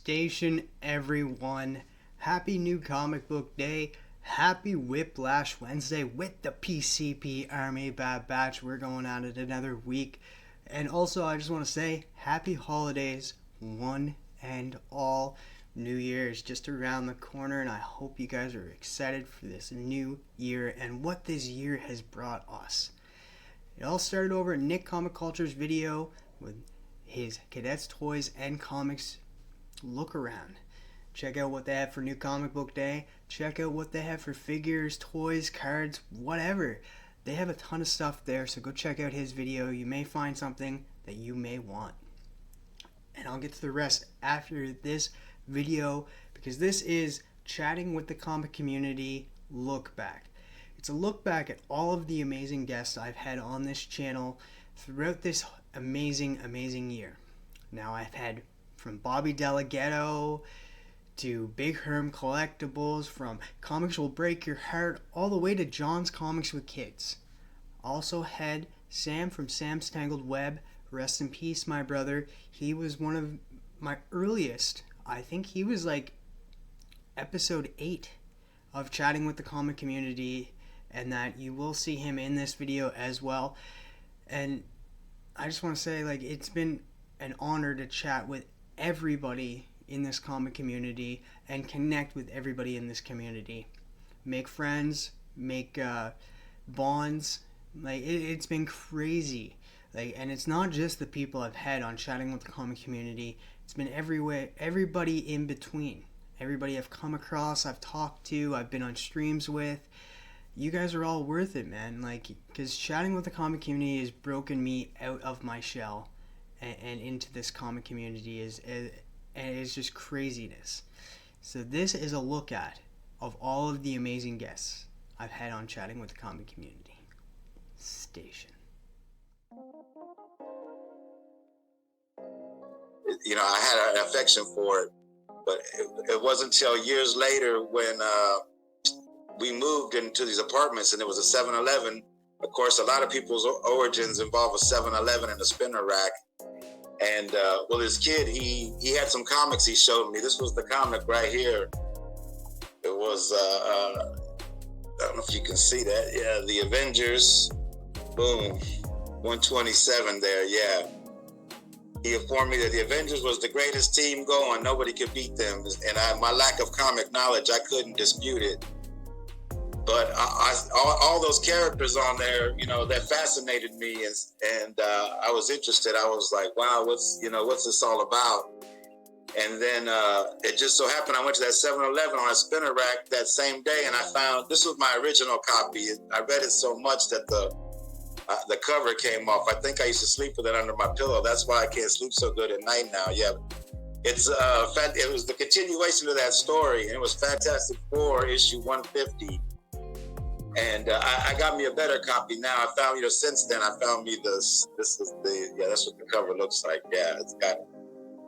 Station, everyone. Happy New Comic Book Day. Happy Whiplash Wednesday with the PCP Army Bad Batch. We're going at it another week. And also, I just want to say, happy holidays, one and all. New Year is just around the corner, and I hope you guys are excited for this new year and what this year has brought us. It all started over at Nick Comic Culture's video with his Cadets Toys and Comics look around. Check out what they have for New Comic Book Day. Check out what they have for figures, toys, cards, whatever. They have a ton of stuff there, so go check out his video. You may find something that you may want. And I'll get to the rest after this video, because this is Chatting with the Comic Community Look Back. It's a look back at all of the amazing guests I've had on this channel throughout this amazing year. Now, I've had from Bobby Delgado to Big Herm Collectibles, from Comics Will Break Your Heart all the way to John's Comics with Kids. Also had Sam from Sam's Tangled Web. Rest in peace, my brother. He was one of my earliest, I think he was like episode 8 of Chatting with the Comic Community, and that you will see him in this video as well. And I just want to say, like, it's been an honor to chat with everybody in this comic community and connect with everybody in this community. Make friends, make bonds. Like, it's been crazy. Like, and it's not just the people I've had on Chatting with the Comic Community. It's been everywhere, everybody in between. Everybody I've come across, I've talked to, I've been on streams with. You guys are all worth it, man. Like, because Chatting with the Comic Community has broken me out of my shell and into this comic community, and it's just craziness. So this is a look at of all of the amazing guests I've had on Chatting with the Comic Community Station. You know, I had an affection for it, but it wasn't until years later when we moved into these apartments and it was a 7-Eleven. Of course, a lot of people's origins involve a 7-Eleven and a spinner rack. And well, this kid, he had some comics he showed me. This was the comic right here. It was, I don't know if you can see that. Yeah, the Avengers. Boom. 127 there, yeah. He informed me that the Avengers was the greatest team going. Nobody could beat them. And my lack of comic knowledge, I couldn't dispute it. But all those characters on there, you know, that fascinated me, and I was interested. I was like, wow, what's this all about? And then it just so happened I went to that 7-Eleven on a spinner rack that same day, and I found this was my original copy. I read it so much that the cover came off. I think I used to sleep with it under my pillow. That's why I can't sleep so good at night now. Yeah, it's it was the continuation of that story, and it was Fantastic Four issue 150. And I got me a better copy now. I found, since then I found me this. This is that's what the cover looks like. Yeah, it's got.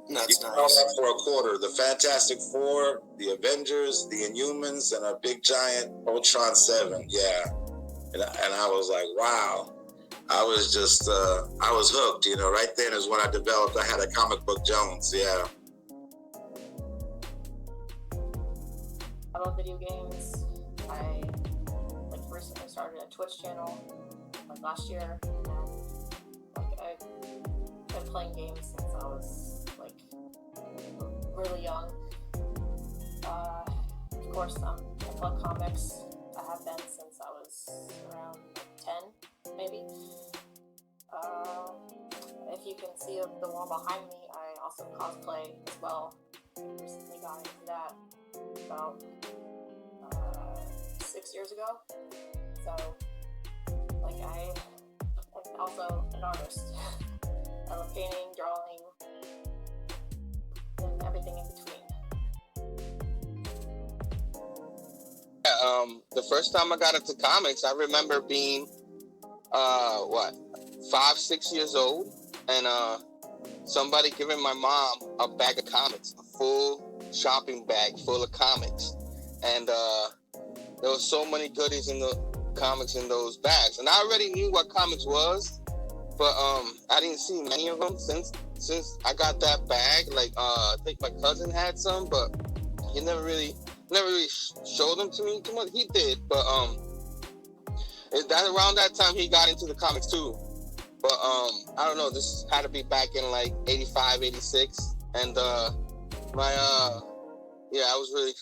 That's you can nice. that for a quarter. The Fantastic Four, the Avengers, the Inhumans, and a big giant Ultron 7. Yeah, and I was like, wow. I was just, I was hooked. Right then is when I had a comic book Jones. Yeah. I love video games. I recently started a Twitch channel last year, and I've been playing games since I was really young. Of course, I collect comics. I have been since I was around 10, maybe. If you can see the wall behind me, I also cosplay as well. Recently got into that about 6 years ago. So, I'm also an artist. I love painting, drawing, and everything in between. Yeah, the first time I got into comics, I remember being, 5-6 years old, and somebody giving my mom a bag of comics, a full shopping bag full of comics, and there was so many goodies in the comics in those bags, and I already knew what comics was, but I didn't see many of them since since I got that bag, like I think my cousin had some, but he never really showed them to me too much. He did, but that around that time he got into the comics too. But I don't know, this had to be back in like 85, 86, and my I was really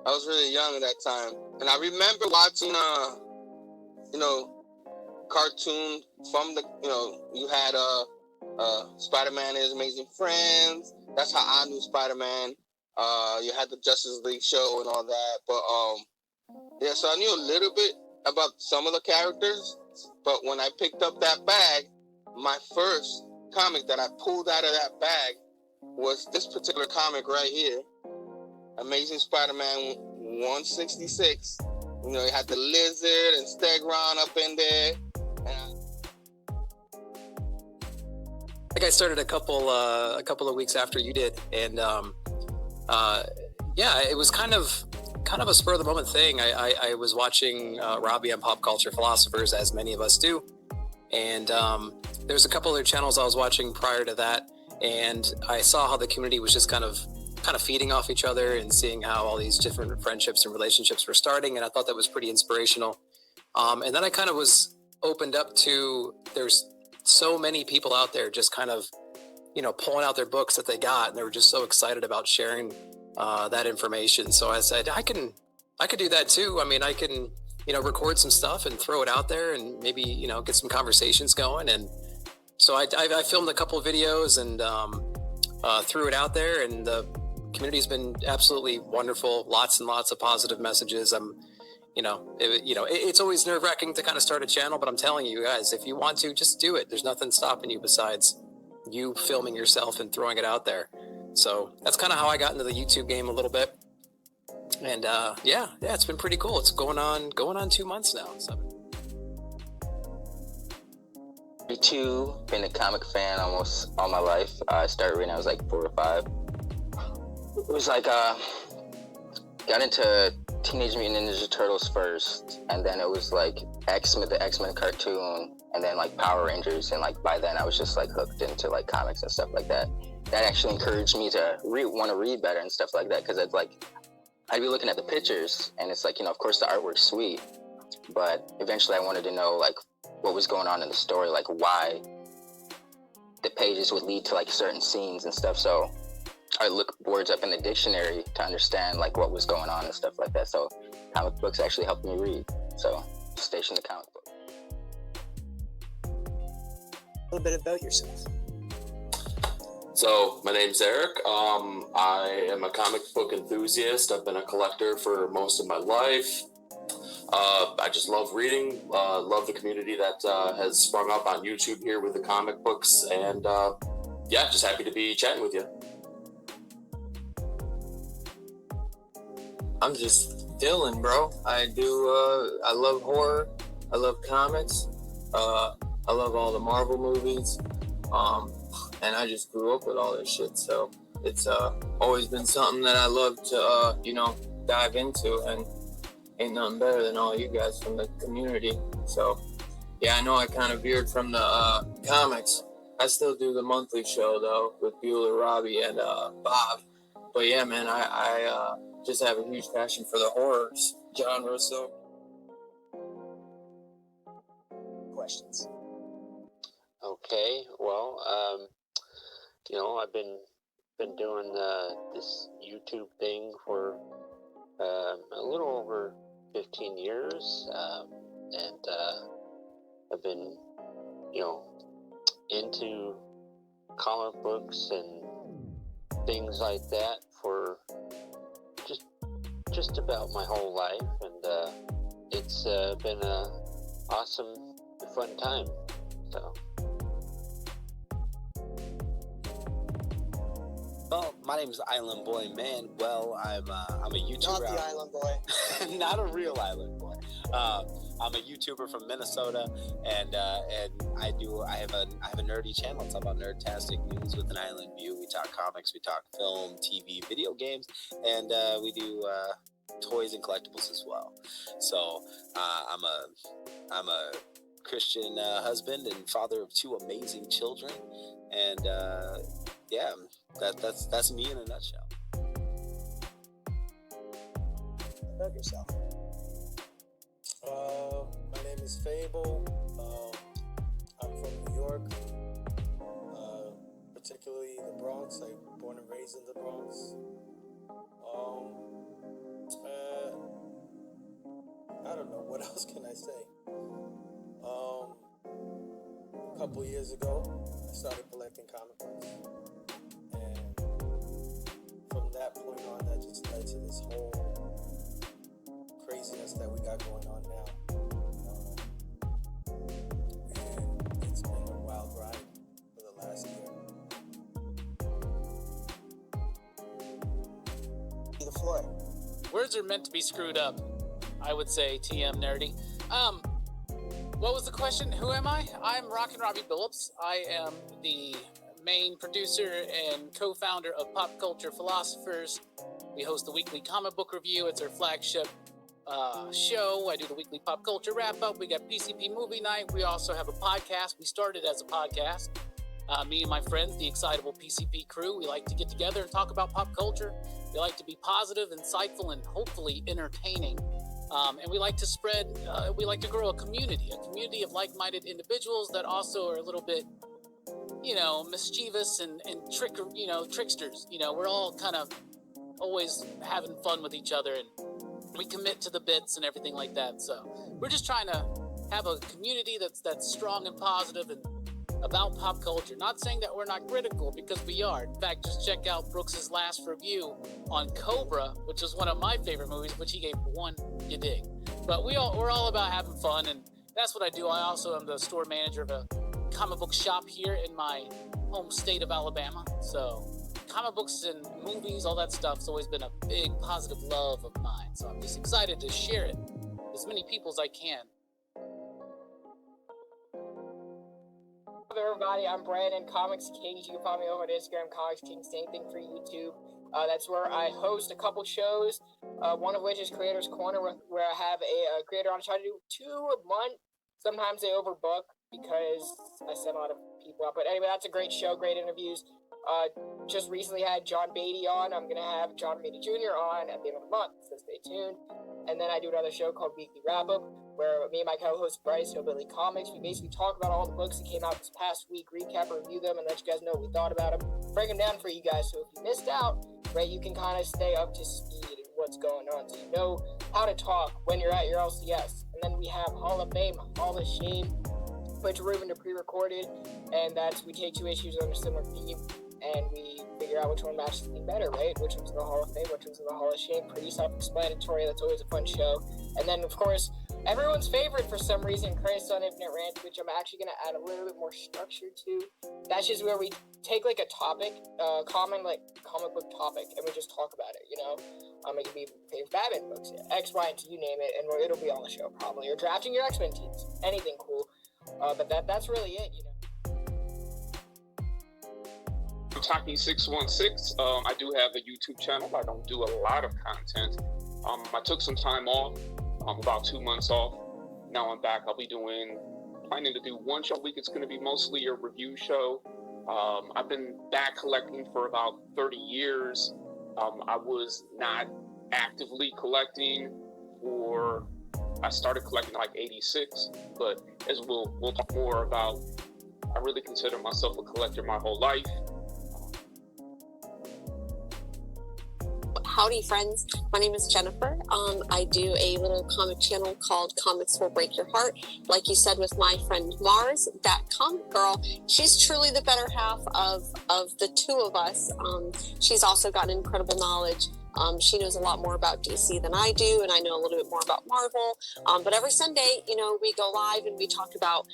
I was really young at that time, and I remember watching cartoon from the you had Spider-Man and His Amazing Friends. That's how I knew Spider-Man. You had the Justice League show and all that, but so I knew a little bit about some of the characters. But when I picked up that bag, my first comic that I pulled out of that bag was this particular comic right here, Amazing Spider-Man 166. You know, you had the Lizard and Stegron up in there. I think I started a couple of weeks after you did, and it was kind of a spur of the moment thing. I was watching Robbie on Pop Culture Philosophers, as many of us do, and there's a couple other channels I was watching prior to that, and I saw how the community was just kind of feeding off each other and seeing how all these different friendships and relationships were starting, and I thought that was pretty inspirational. And then I kind of was opened up to, there's so many people out there just kind of, pulling out their books that they got, and they were just so excited about sharing that information. So I said, I could do that too. I mean, I can, record some stuff and throw it out there and maybe, get some conversations going. And so I filmed a couple of videos and threw it out there, and the community's been absolutely wonderful. Lots and lots of positive messages. It's always nerve-wracking to kind of start a channel, but I'm telling you guys, if you want to, just do it. There's nothing stopping you besides you filming yourself and throwing it out there. So that's kind of how I got into the YouTube game a little bit. And it's been pretty cool. It's going on 2 months now. So. Me too. Been a comic fan almost all my life. I started reading when I was like 4 or 5. It was like got into Teenage Mutant Ninja Turtles first, and then it was like X-Men, the X-Men cartoon, and then like Power Rangers, and like by then I was just like hooked into like comics and stuff like that. That actually encouraged me to want to read better and stuff like that, because it's like I'd be looking at the pictures, and it's like, of course the artwork's sweet, but eventually I wanted to know like what was going on in the story, like why the pages would lead to like certain scenes and stuff. So I look words up in the dictionary to understand like what was going on and stuff like that. So comic books actually helped me read. So station the comic book. A little bit about yourself. So my name's ERIK. I am a comic book enthusiast. I've been a collector for most of my life. I just love reading, love the community that has sprung up on YouTube here with the comic books, and just happy to be chatting with you. I'm just Dylan, bro. I love horror. I love comics. I love all the Marvel movies. And I just grew up with all this shit. So it's always been something that I love to, dive into. And ain't nothing better than all you guys from the community. So, yeah, I know I kind of veered from the comics. I still do the monthly show, though, with Bueller, Robbie, and Bob. But, yeah, man, I just have a huge passion for the horror genre, so. Questions? Okay, well, I've been doing this YouTube thing for a little over 15 years, and I've been, into comic books and things like that for just about my whole life, and it's been a awesome, fun time. So. Well, my name is Island Boy Manuel. I'm a YouTuber. Not the Island Boy. Not a real Island Boy. I'm a YouTuber from Minnesota, and I have a nerdy channel. It's all about nerdtastic news with an island view. We talk comics, we talk film, TV, video games, and we do toys and collectibles as well. So I'm a Christian husband and father of 2 amazing children, And yeah, that's me in a nutshell. About yourself. My name is Phable. I'm from New York, particularly the Bronx. I was born and raised in the Bronx. I don't know, what else can I say? A couple years ago, I started collecting comic books. And from that point on, that just led to this whole craziness that we got going on now. And it's been a wild ride for the last year. The floor. Words are meant to be screwed up, I would say, TM Nerdy. What was the question? Who am I? I'm Rockin' Robbie Phillips. I am the main producer and co-founder of Pop Culture Philosophers. We host the weekly comic book review. It's our flagship show. I do the weekly pop culture wrap-up. We got PCP movie night. We also have a podcast. We started as a podcast. Me and my friends, the Excitable PCP crew, we like to get together and talk about pop culture. We like to be positive, insightful, and hopefully entertaining. And we like to we like to grow a community of like-minded individuals that also are a little bit, mischievous and tricksters. We're all kind of always having fun with each other, and we commit to the bits and everything like that. So we're just trying to have a community that's strong and positive and about pop culture. Not saying that we're not critical, because we are. In fact, just check out Brooks's last review on Cobra, which is one of my favorite movies, which he gave 1, you dig. But we're all about having fun, and that's what I do. I also am the store manager of a comic book shop here in my home state of Alabama. So comic books and movies, all that stuff's always been a big positive love of mine. So I'm just excited to share it with as many people as I can. Hello everybody, I'm Brandon, Comics Kings. You can find me over on Instagram, Comics Kings, same thing for YouTube. That's where I host a couple shows, one of which is Creator's Corner, where I have a creator on. I try to do 2 a month. Sometimes they overbook because I send a lot of people out. But anyway, that's a great show, great interviews. Just recently had John Beatty on. I'm going to have John Beatty Jr. on at the end of the month, so stay tuned. And then I do another show called Weekly Wrap-Up, where me and my co-host Bryce, Hillbilly Comics, we basically talk about all the books that came out this past week, recap and review them, and let you guys know what we thought about them, break them down for you guys. So if you missed out, right, you can kind of stay up to speed in what's going on, so you know how to talk when you're at your LCS. And then we have Hall of Fame, Hall of Shame, which we're moving to pre-recorded, and that's we take 2 issues on a similar theme, and we figure out which one matches the theme better, right? Which one's in the Hall of Fame, which one's in the Hall of Shame. Pretty self-explanatory. That's always a fun show. And then, of course, everyone's favorite for some reason, Crisis on Infinite Rant, which I'm actually going to add a little bit more structure to. That's just where we take like a topic, common like comic book topic, and we just talk about it, It could be favorite Batman books, X, Y, and Z, you name it, and it'll be on the show probably. Or drafting your X-Men teams, anything cool. But that's really it, I'm Taqi616. I do have a YouTube channel. I don't do a lot of content. I took some time off, about 2 months off. Now I'm back. I'll be planning to do 1 show a week. It's going to be mostly a review show. I've been back collecting for about 30 years. I was not actively collecting I started collecting like 86, but as we'll talk more about, I really consider myself a collector my whole life. Howdy friends, my name is Jennifer. I do a little comic channel called Comics Will Break Your Heart. Like you said with my friend Mars, that comic girl, she's truly the better half of the 2 of us. She's also got incredible knowledge. She knows a lot more about DC than I do, and I know a little bit more about Marvel. But every Sunday, we go live and we talk about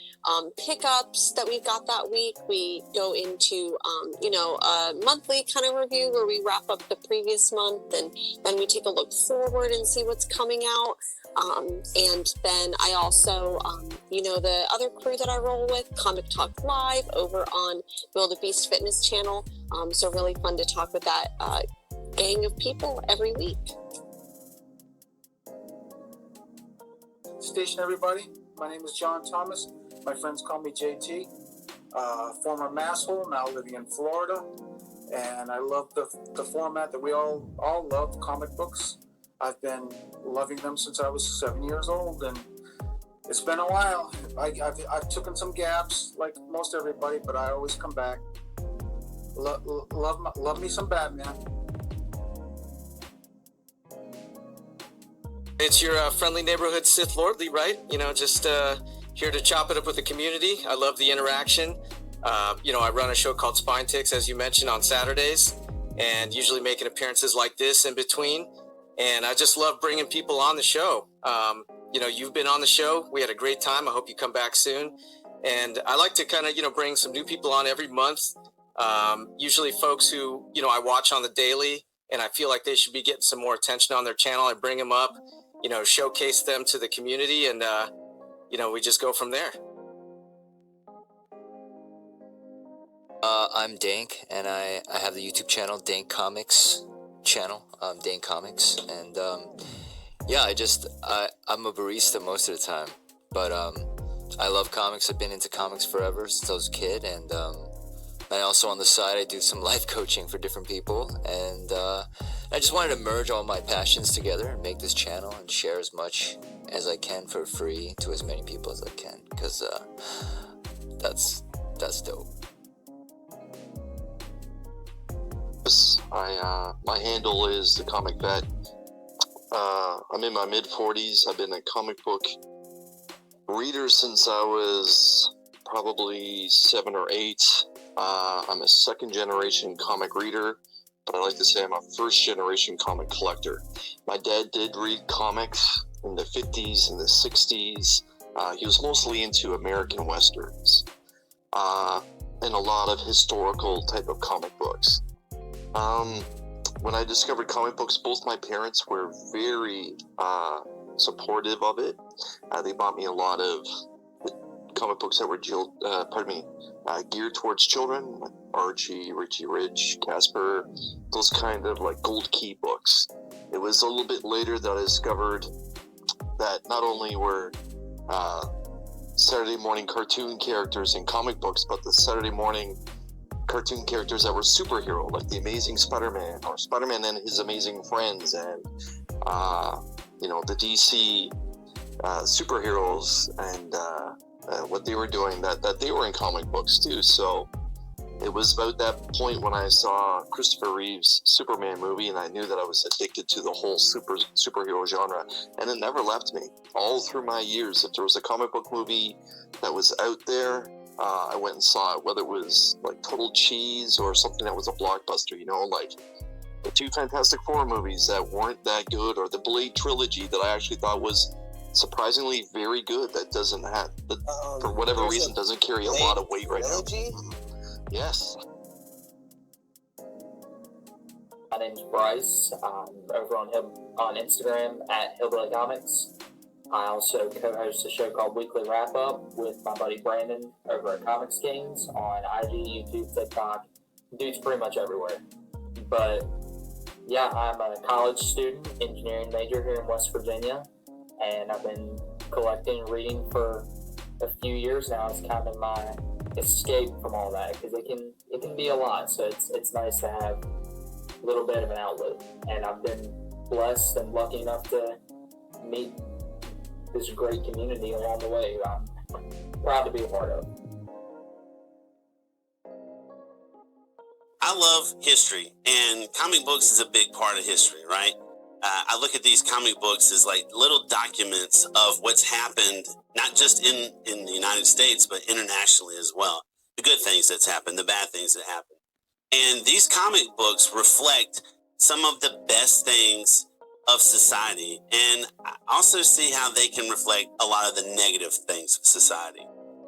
pickups that we've got that week. We go into, a monthly kind of review where we wrap up the previous month, and then we take a look forward and see what's coming out. And then I also, the other crew that I roll with, Comic Talk Live over on Will the Beast Fitness channel. So really fun to talk with that gang of people every week. Station everybody, my name is John Thomas. My friends call me JT. former masshole, now living in Florida. And I love the format that we all love, comic books. I've been loving them since I was 7 years old, and it's been a while. I've taken some gaps, like most everybody, but I always come back. Love me some Batman. It's your friendly neighborhood Sith Lordly, right? You know, just here to chop it up with the community. I love the interaction. You know, I run a show called Spine Ticks, as you mentioned, on Saturdays, and usually making appearances like this in between. And I just love bringing people on the show. You know, you've been on the show. We had a great time. I hope you come back soon. And I like to kind of, you know, bring some new people on every month. Usually folks who, you know, I watch on the daily and I feel like they should be getting some more attention on their channel. I bring them up, you know, showcase them to the community, and, you know, we just go from there. I'm Dank, and I have the YouTube channel, Dank Comics channel, Dank Comics, and yeah, I'm a barista most of the time, but I love comics. I've been into comics forever, since I was a kid, and I also, on the side, I do some life coaching for different people, and I just wanted to merge all my passions together and make this channel and share as much as I can for free to as many people as I can, because that's dope. My handle is the Comic Vet. I'm in my mid-40s. I've been a comic book reader since I was probably 7 or 8. I'm a second-generation comic reader, but I like to say I'm a first-generation comic collector. My dad did read comics in the 50s and the 60s. He was mostly into American Westerns and a lot of historical type of comic books. When I discovered comic books, both my parents were very supportive of it. They bought me a lot of comic books that were geared towards children, like Archie, Richie Rich, Casper, those kind of like Gold Key books. It was a little bit later that I discovered that not only were Saturday morning cartoon characters in comic books, but the Saturday morning cartoon characters that were superhero, like the Amazing Spider-Man, or Spider-Man and his amazing friends, and you know, the DC superheroes, and what they were doing, that they were in comic books too. So it was about that point when I saw Christopher Reeve's Superman movie, and I knew that I was addicted to the whole superhero genre, and it never left me all through my years. If there was a comic book movie that was out there, I went and saw it, whether it was like total cheese or something that was a blockbuster, you know, like the 2 Fantastic Four movies that weren't that good, or the Blade trilogy that I actually thought was surprisingly very good, that doesn't have, that for whatever reason doesn't carry a lot of weight right now. Yes. My name's Bryce. I'm over on Instagram at Hillbilly Comics. I also co-host a show called Weekly Wrap Up with my buddy Brandon over at Comics Kings on IG, YouTube, TikTok. Dude's pretty much everywhere. But yeah, I'm a college student, engineering major here in West Virginia, and I've been collecting and reading for a few years now. It's kind of my escape from all that, because it can be a lot. So it's nice to have a little bit of an outlet, and I've been blessed and lucky enough to meet this great community along the way. I'm proud to be a part of. I love history, and comic books is a big part of history, right? I look at these comic books as like little documents of what's happened, not just in the United States, but internationally as well. The good things that's happened, the bad things that happen. And these comic books reflect some of the best things of society, and I also see how they can reflect a lot of the negative things of society.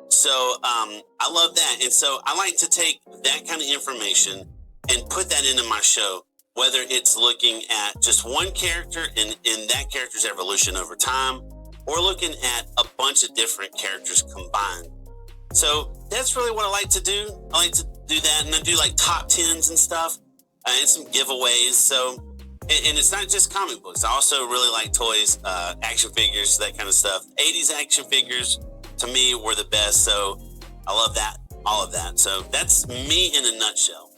So I love that. And so I like to take that kind of information and put that into my show, whether it's looking at just one character and that character's evolution over time, or looking at a bunch of different characters combined. So that's really what I like to do. I like to do that, and I do like top 10s and stuff, and some giveaways. So, and it's not just comic books. I also really like toys, action figures, that kind of stuff. 80s action figures to me were the best, so I love that all of that. So that's me in a nutshell.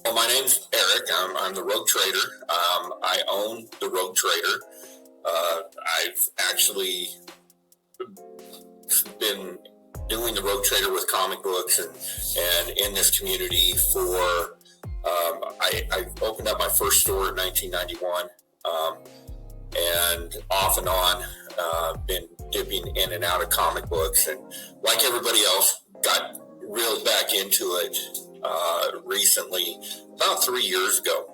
Well, my name's Eric. I'm the Rogue Trader. I own the Rogue Trader. I've actually been doing the Rogue Trader with comic books and in this community for, I opened up my first store in 1991, and off and on, been dipping in and out of comic books, and like everybody else, got reeled back into it recently, about 3 years ago,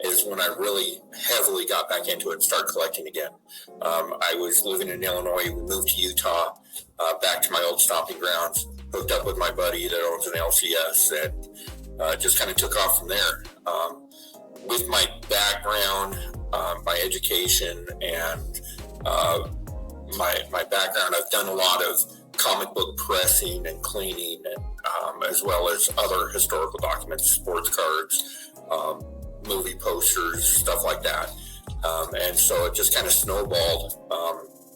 is when I really heavily got back into it and started collecting again. I was living in Illinois. We moved to Utah, back to my old stomping grounds, hooked up with my buddy that owns an LCS, and just kind of took off from there. With my background, my education, and my background, I've done a lot of comic book pressing and cleaning, and as well as other historical documents, sports cards, movie posters, stuff like that. And so it just kind of snowballed.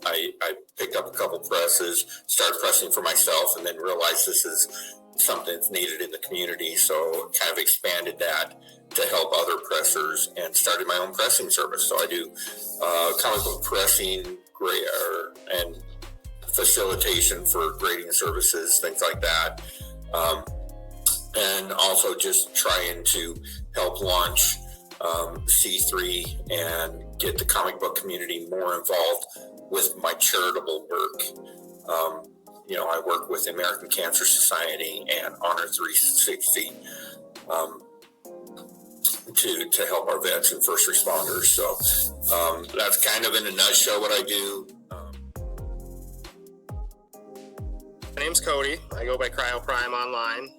I picked up a couple presses, started pressing for myself, and then realized this is something that's needed in the community. So kind of expanded that to help other pressers and started my own pressing service. So I do comic book pressing, and facilitation for grading services, things like that. And also just trying to help launch C3 and get the comic book community more involved with my charitable work. I work with the American Cancer Society and Honor 360 to help our vets and first responders. So that's kind of in a nutshell what I do. My name's Cody. I go by Cryo Prime online.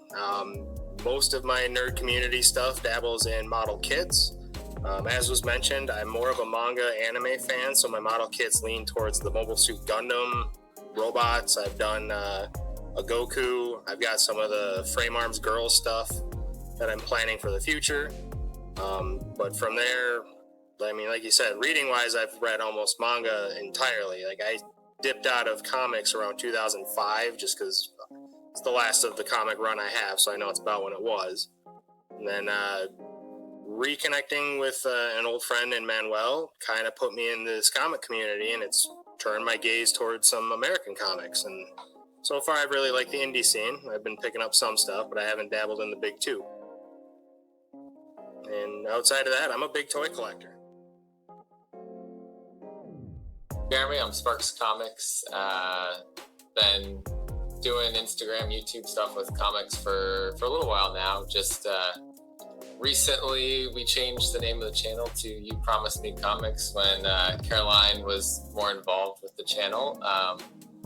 Most of my nerd community stuff dabbles in model kits. As was mentioned, I'm more of a manga anime fan, so my model kits lean towards the Mobile Suit Gundam, robots. I've done a Goku. I've got some of the Frame Arms Girl stuff that I'm planning for the future. But from there, I mean, like you said, reading-wise, I've read almost manga entirely. Like, I dipped out of comics around 2005 just because it's the last of the comic run I have, so I know it's about when it was. And then reconnecting with an old friend in Manuel kind of put me in this comic community, and it's turned my gaze towards some American comics. And so far, I've really liked the indie scene. I've been picking up some stuff, but I haven't dabbled in the big two. And outside of that, I'm a big toy collector. Jeremy, I'm Sparks Comics. Been doing Instagram, YouTube stuff with comics for a little while now. Just recently, we changed the name of the channel to You Promised Me Comics when Caroline was more involved with the channel.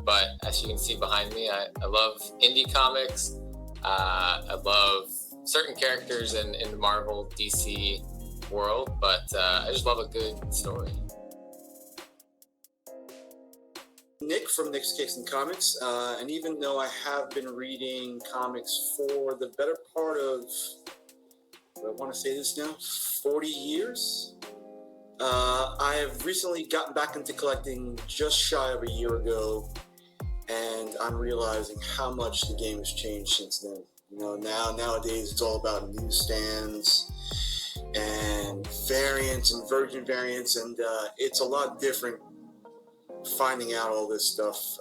But as you can see behind me, I love indie comics. I love certain characters in the Marvel, DC world, but I just love a good story. Nick from Nick's Kicks and Comics, and even though I have been reading comics for the better part of, I want to say this now, 40 years, I have recently gotten back into collecting just shy of a year ago, and I'm realizing how much the game has changed since then. Nowadays it's all about newsstands and variants and virgin variants, and it's a lot different finding out all this stuff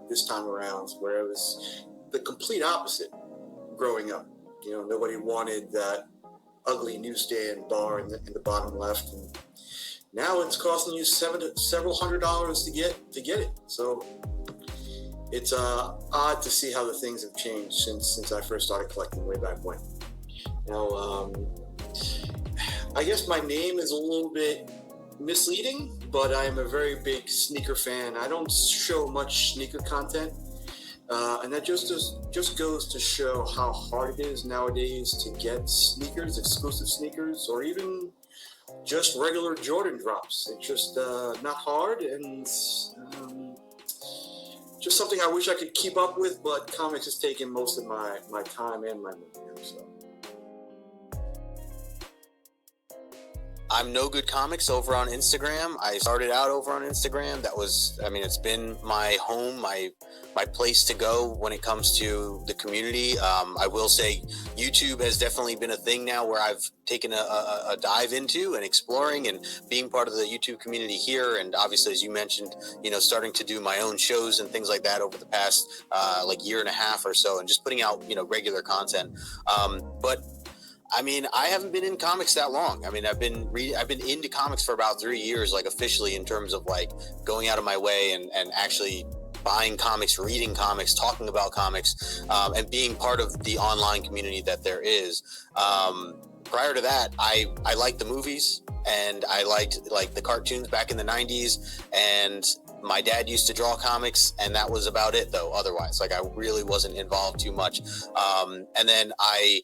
this time around, where it was the complete opposite growing up. Nobody wanted that ugly newsstand bar in the bottom left, and now it's costing you several $100s to get it. So it's odd to see how the things have changed since I first started collecting way back when. I guess my name is a little bit misleading, but I'm a very big sneaker fan. I don't show much sneaker content, and that just goes to show how hard it is nowadays to get sneakers, exclusive sneakers, or even just regular Jordan drops. It's just not hard, and just something I wish I could keep up with, but comics has taken most of my time and my money. So. I'm No Good Comics over on Instagram. I started out over on Instagram. That was, I mean, it's been my home, my place to go when it comes to the community. I will say YouTube has definitely been a thing now where I've taken a dive into and exploring and being part of the YouTube community here. And obviously, as you mentioned, you know, starting to do my own shows and things like that over the past like year and a half or so, and just putting out, you know, regular content. But I mean, I haven't been in comics that long. I mean, I've been into comics for about 3 years, like officially, in terms of like going out of my way and actually buying comics, reading comics, talking about comics, and being part of the online community that there is. Prior to that, I liked the movies and I liked like the cartoons back in the 90s, and my dad used to draw comics, and that was about it though. Otherwise, like I really wasn't involved too much. And then I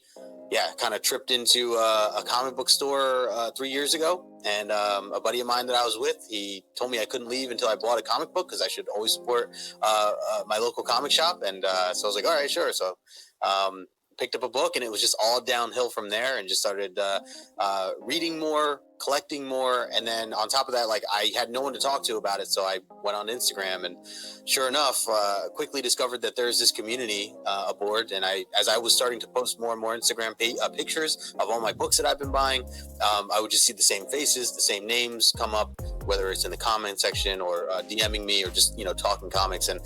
kind of tripped into a comic book store 3 years ago, and a buddy of mine that I was with, he told me I couldn't leave until I bought a comic book because I should always support my local comic shop. And so I was like, all right, sure. So picked up a book, and it was just all downhill from there, and just started reading more, collecting more. And then on top of that, like I had no one to talk to about it, so I went on Instagram, and sure enough, quickly discovered that there's this community aboard. And as I was starting to post more and more Instagram pictures of all my books that I've been buying, I would just see the same faces, the same names come up, whether it's in the comment section or DMing me or just, you know, talking comics. And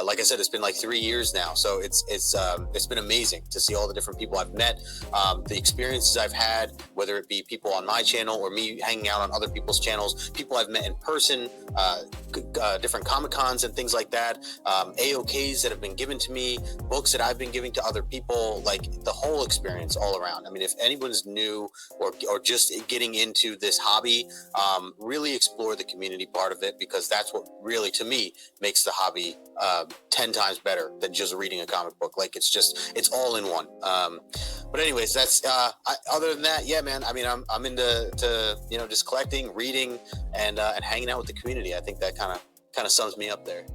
like I said, it's been like 3 years now, so it's been amazing to see all the different people I've met, the experiences I've had, whether it be people on my channel or me hanging out on other people's channels, people I've met in person, different Comic Cons and things like that, AOKs that have been given to me, books that I've been giving to other people, like the whole experience all around. I mean, if anyone's new or just getting into this hobby, really explore the community part of it, because that's what really, to me, makes the hobby 10 times better than just reading a comic book. Like it's all in one. But anyways, that's other than that, yeah, man. I mean, I'm into you know, just collecting, reading, and hanging out with the community. I think that kind of sums me up there.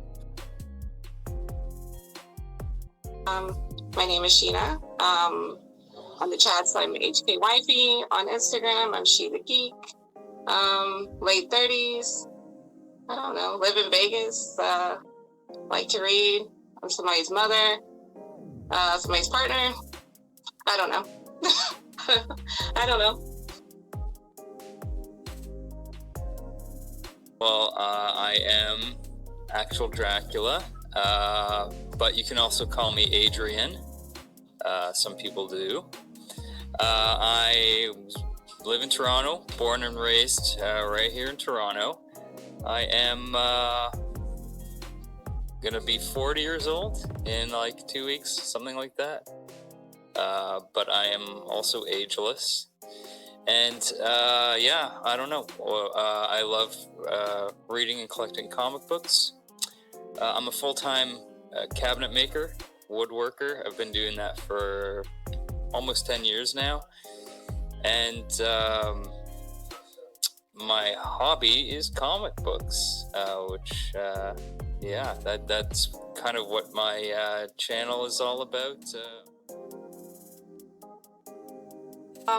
My name is SHEENA. On the chats, I'm HK Wifey. On Instagram, I'm She the Geek. Late 30s. I don't know. Live in Vegas. Like to read. I'm somebody's mother. Somebody's partner. I don't know. I don't know. Well, I am actual Dracula, but you can also call me Adrian. Some people do. I live in Toronto, born and raised right here in Toronto. I am gonna be 40 years old in like 2 weeks, something like that. But I am also ageless. And I don't know. I love reading and collecting comic books. I'm a full-time cabinet maker, woodworker. I've been doing that for almost 10 years now. And my hobby is comic books, which, that's kind of what my channel is all about.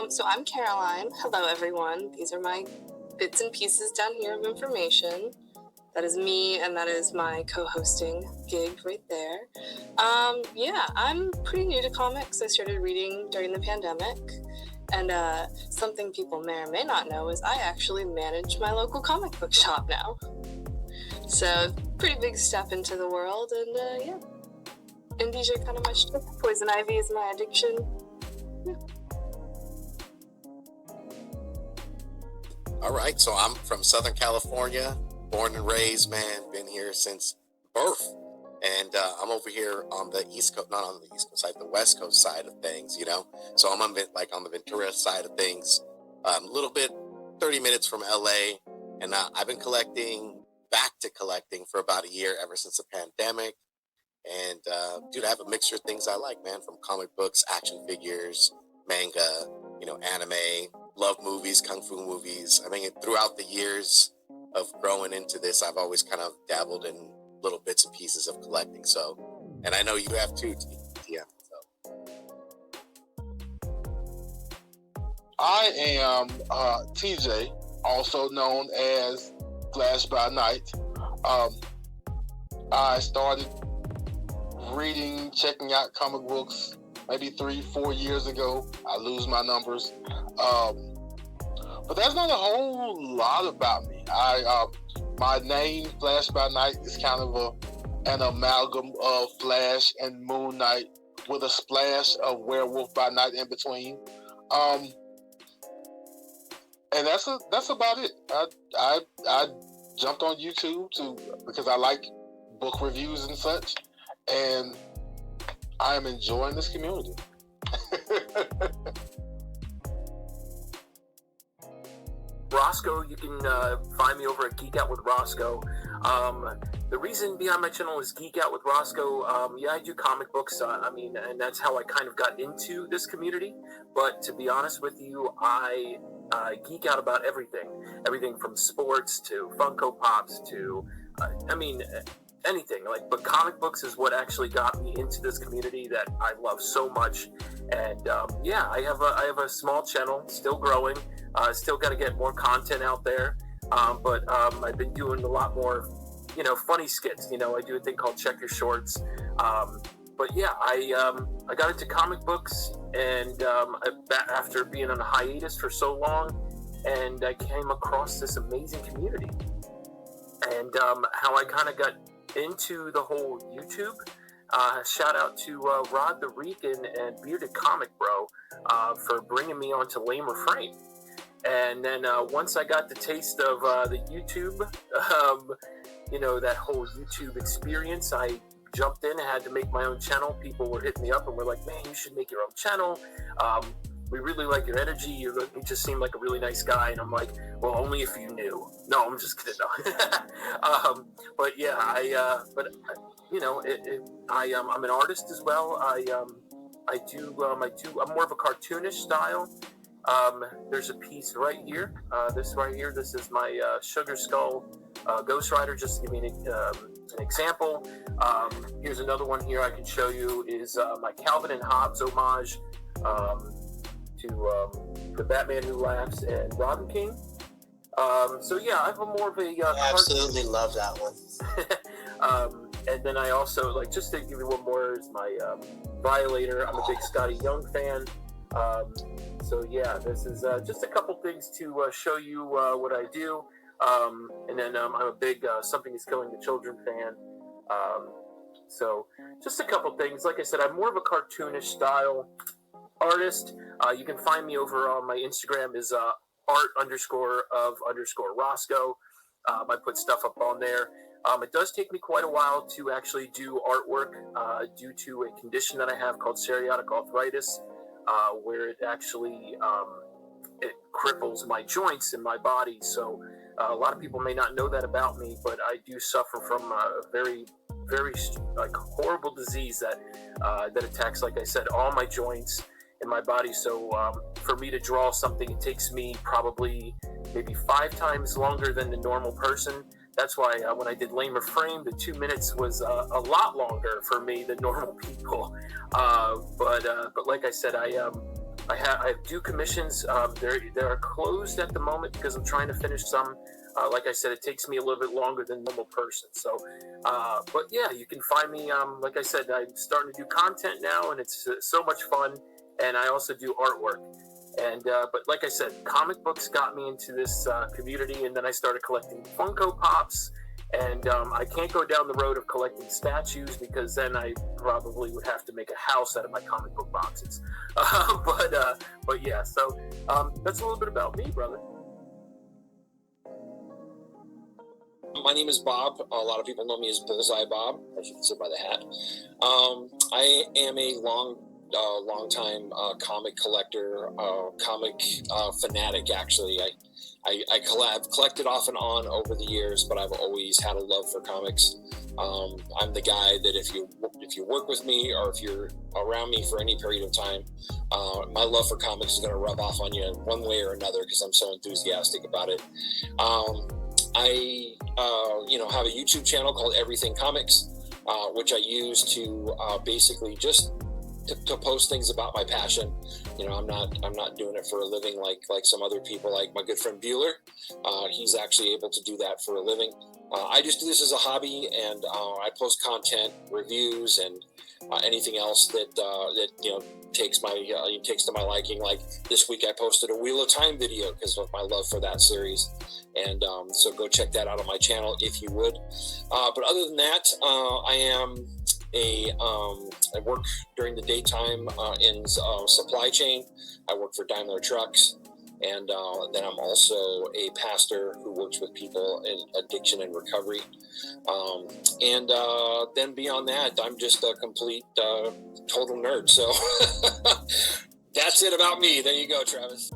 So I'm Caroline. Hello, everyone. These are my bits and pieces down here of information. That is me, and that is my co-hosting gig right there. I'm pretty new to comics. I started reading during the pandemic. And something people may or may not know is I actually manage my local comic book shop now. So, pretty big step into the world, and indies are kind of my shit. Poison ivy is my addiction. Yeah. All right, so I'm from Southern California, born and raised, man, been here since birth. And I'm over here on the East Coast, not on the East Coast side, the West Coast side of things, you know? So I'm on the Ventura side of things, a little bit, 30 minutes from LA. And I've been back to collecting for about a year, ever since the pandemic. And dude, I have a mixture of things I like, man, from comic books, action figures, manga, you know, anime, love movies, kung fu movies. I mean, throughout the years of growing into this, I've always kind of dabbled in little bits and pieces of collecting. So, and I know you have too, TM. So. I am TJ, also known as Flash by Night. I started reading, checking out comic books maybe 3-4 years ago. I lose my numbers. But that's not a whole lot about me. My name, Flash by Night, is kind of an amalgam of Flash and Moon Knight with a splash of Werewolf by Night in between. And that's about it. I jumped on YouTube because I like book reviews and such, and I am enjoying this community. ROSKO, you can find me over at Geek Out with ROSKO. The reason behind my channel is Geek Out with ROSKO. Yeah, I do comic books. And that's how I kind of got into this community. But to be honest with you, I geek out about everything. Everything from sports to Funko Pops to, anything. But comic books is what actually got me into this community that I love so much. And I have a small channel, still growing. Still got to get more content out there. But I've been doing a lot more, funny skits. I do a thing called Check Your Shorts. But yeah, I got into comic books, and after being on a hiatus for so long, and I came across this amazing community. And how I kind of got into the whole YouTube. Shout out to Rod the Rican and Bearded Comic Bro for bringing me onto Lamer Frame. And then once I got the taste of the YouTube, that whole YouTube experience, I jumped in and had to make my own channel. People were hitting me up and were like, man, you should make your own channel. We really like your energy. You just seem like a really nice guy. And I'm like, well, only if you knew. No, I'm just kidding. No. But yeah, I'm an artist as well. I'm more of a cartoonish style. There's a piece right here. This is my Sugar Skull Ghost Rider, just to give you an example. Here's another one here I can show you is my Calvin and Hobbes homage to the Batman Who Laughs and Robin King. So yeah, I have more of a I absolutely love that one. And then I also, just to give you one more, is my Violator. I'm a big Scotty Young fan. So yeah, this is just a couple things to show you what I do. And then I'm a big Something Is Killing the Children fan. So just a couple things. Like I said, I'm more of a cartoonish style artist. You can find me over on my Instagram is art_of_ROSKO. I put stuff up on there. It does take me quite a while to actually do artwork due to a condition that I have called psoriatic arthritis, where it actually it cripples my joints in my body. So a lot of people may not know that about me, but I do suffer from a very, very horrible disease that attacks, like I said, all my joints in my body. So for me to draw something, it takes me probably maybe 5 times longer than the normal person. That's why when I did Lamer Frame, the 2 minutes was a lot longer for me than normal people. But like I said, I do commissions. They're closed at the moment because I'm trying to finish some. Like I said, it takes me a little bit longer than a normal person. So, but yeah, you can find me. Like I said, I'm starting to do content now, and it's so much fun. And I also do artwork. And but like I said, comic books got me into this community, and then I started collecting Funko Pops. And I can't go down the road of collecting statues because then I probably would have to make a house out of my comic book boxes. But yeah, so that's a little bit about me, brother. My name is Bob. A lot of people know me as Bullseye Bob, as you can see by the hat. I am a long-time comic collector, comic fanatic, actually. I've collected off and on over the years, but I've always had a love for comics. I'm the guy that if you work with me or if you're around me for any period of time, my love for comics is going to rub off on you in one way or another because I'm so enthusiastic about it. I have a YouTube channel called Everything Comics, which I use to basically just to post things about my passion. You know, I'm not doing it for a living like some other people, like my good friend Bueller. He's actually able to do that for a living. I just do this as a hobby, and I post content, reviews, and anything else that you know takes to my liking. Like this week, I posted a Wheel of Time video because of my love for that series, and so go check that out on my channel if you would. But other than that, I work during the daytime in supply chain. I work for Daimler Trucks. And then I'm also a pastor who works with people in addiction and recovery. And then beyond that, I'm just a complete total nerd. So that's it about me. There you go, Travis.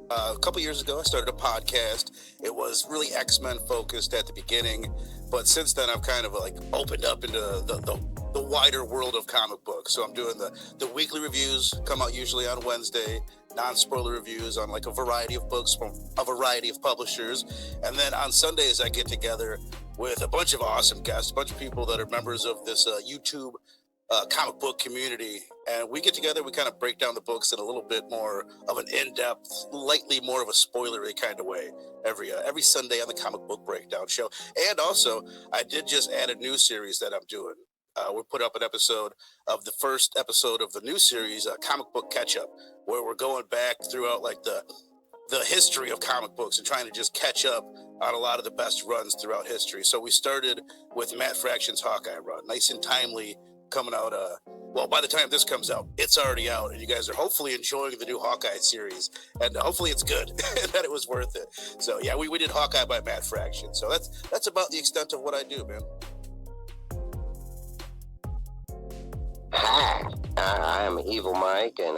A couple years ago, I started a podcast. It was really X-Men focused at the beginning, but since then I've kind of like opened up into the wider world of comic books. So I'm doing the weekly reviews, come out usually on Wednesday, non-spoiler reviews on like a variety of books from a variety of publishers. And then on Sundays I get together with a bunch of awesome guests, a bunch of people that are members of this YouTube comic book community, and we get together, we kind of break down the books in a little bit more of an in-depth, slightly more of a spoilery kind of way every Sunday on the comic book breakdown show. And also, I did just add a new series that I'm doing. We put up an episode of the first episode of the new series, Comic Book Catch-Up, where we're going back throughout like the history of comic books and trying to just catch up on a lot of the best runs throughout history. So we started with Matt Fraction's Hawkeye run, nice and timely, coming out, well, by the time this comes out, it's already out, and you guys are hopefully enjoying the new Hawkeye series, and hopefully it's good, and that it was worth it. So yeah, we did Hawkeye by Matt Fraction. So that's about the extent of what I do, man. Hi, I am Evil Mike, and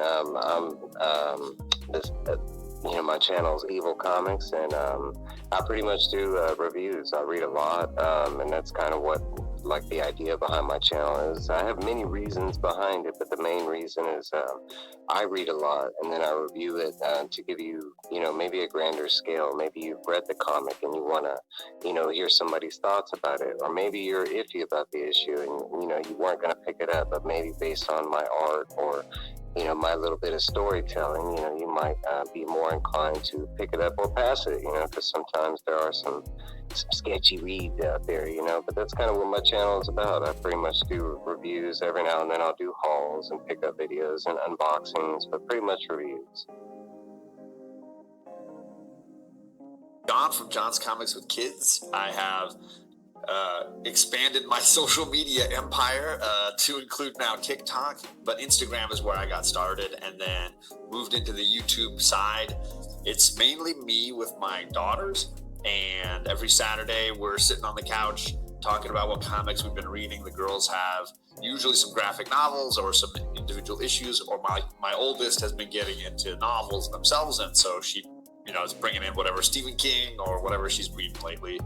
my channel is Evil Comics, and I pretty much do reviews. I read a lot, and that's kind of what like the idea behind my channel is. I have many reasons behind it, but the main reason is I read a lot, and then I review it to give you, maybe a grander scale. Maybe you've read the comic and you want to, hear somebody's thoughts about it, or maybe you're iffy about the issue and you weren't going to pick it up, but maybe based on my art or my little bit of storytelling, you might be more inclined to pick it up or pass it, because sometimes there are some sketchy reads out there, but that's kind of what my channel is about. I pretty much do reviews. Every now and then I'll do hauls and pick up videos and unboxings, but pretty much reviews. John from John's Comics with Kids. I have expanded my social media empire to include now TikTok, but Instagram is where I got started, and then moved into the YouTube side. It's mainly me with my daughters, and every Saturday we're sitting on the couch talking about what comics we've been reading. The girls have usually some graphic novels or some individual issues, or my oldest has been getting into novels themselves, and so she is bringing in whatever Stephen King or whatever she's reading lately.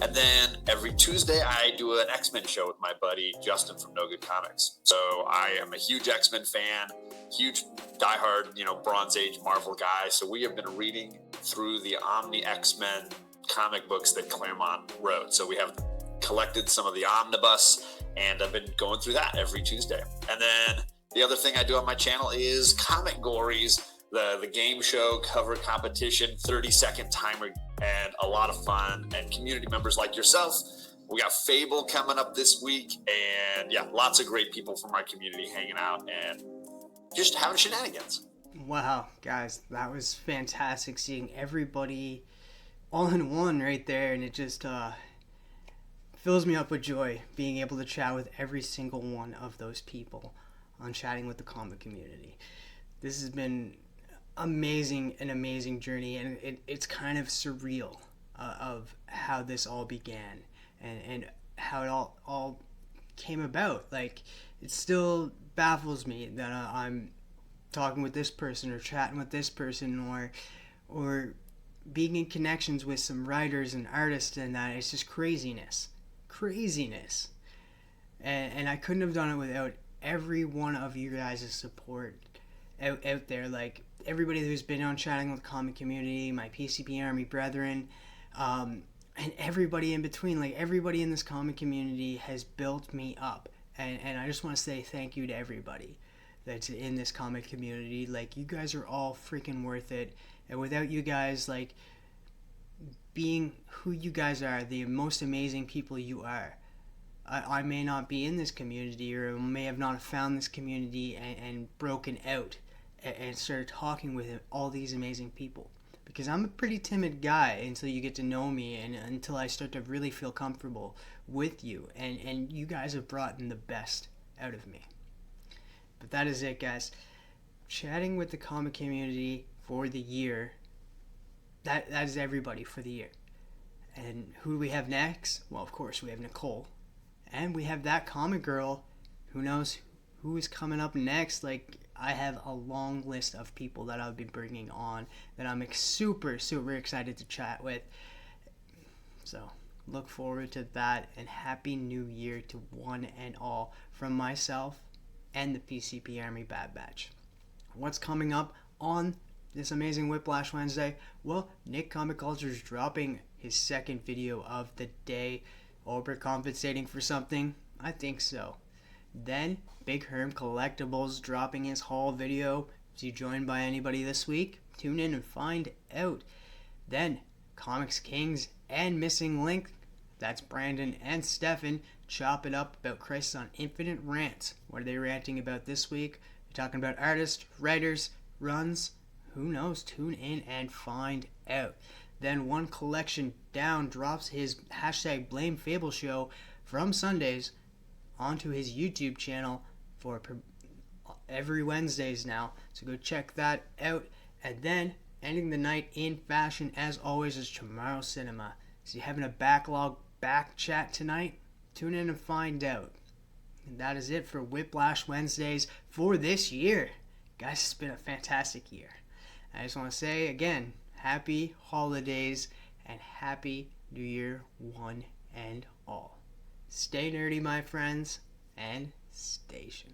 And then every Tuesday I do an X-Men show with my buddy Justin from No Good Comics. So I am a huge X-Men fan, huge diehard, Bronze Age Marvel guy. So we have been reading through the Omni X-Men comic books that Claremont wrote. So we have collected some of the omnibus, and I've been going through that every Tuesday. And then the other thing I do on my channel is Comic Gories, the game show cover competition, 30-second timer, and a lot of fun, and community members like yourself. We got Phable coming up this week, and yeah, lots of great people from our community hanging out and just having shenanigans. Wow, guys, that was fantastic seeing everybody all in one right there, and it just fills me up with joy being able to chat with every single one of those people on Chatting with the Comic Community. This has been an amazing journey, and it's kind of surreal of how this all began and how it all came about. Like, it still baffles me that I'm talking with this person or chatting with this person or being in connections with some writers and artists, and that it's just craziness and I couldn't have done it without every one of you guys' support out there. Like, everybody who's been on Chatting with the Comic Community, my PCP Army brethren, and everybody in between. Like, everybody in this comic community has built me up And I just want to say thank you to everybody that's in this comic community. Like, you guys are all freaking worth it. And without you guys, like, being who you guys are, the most amazing people you are, I may not be in this community, or may have not found this community and broken out and started talking with all these amazing people. Because I'm a pretty timid guy until you get to know me, and until I start to really feel comfortable with you. And you guys have brought in the best out of me. But that is it, guys. Chatting with the comic community for the year. That is everybody for the year. And who do we have next? Well, of course, we have Nicole. And we have that comic girl. Who knows who is coming up next? Like, I have a long list of people that I'll be bringing on that I'm super, super excited to chat with. So, look forward to that. And Happy New Year to one and all from myself and the PCP Army Bad Batch. What's coming up on this amazing Whiplash Wednesday? Well, Nick Comic Culture is dropping his second video of the day. Overcompensating for something? I think so. Then, Big Herm Collectibles dropping his haul video. Is he joined by anybody this week? Tune in and find out. Then, Comics Kings and Missing Link. That's Brandon and Stefan. Chop it up about Crisis on Infinite Rants. What are they ranting about this week? They're talking about artists, writers, runs. Who knows? Tune in and find out. Then One Collection Down drops his #Blame Phable show from Sundays onto his YouTube channel for every Wednesdays now. So go check that out. And then ending the night in fashion, as always, is Tomorrow Cinema. Is he having a backlog back chat tonight? Tune in and find out. And that is it for Whiplash Wednesdays for this year. Guys, it's been a fantastic year. I just want to say again, happy holidays and Happy New Year, one and all. Stay nerdy, my friends, and station.